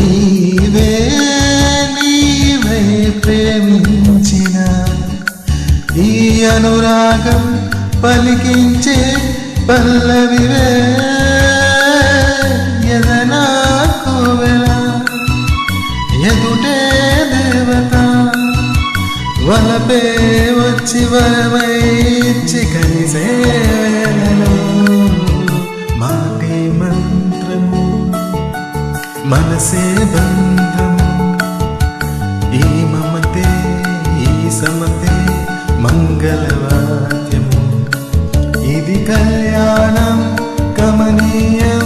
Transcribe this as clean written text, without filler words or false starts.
నీవే నీవే ప్రేమించిన ఈ అనురాగం పలికించే పల్లవివే ఎదనాకు వెల ఎదుటే దేవత వలపే వచ్చి వరమైచి కలిసే వేళలో మాటే మంత్రము మనసే బంధము ఈ మమతే ఈ సమతే మంగళవాద్యము ఇది కళ్యాణం కమనీయం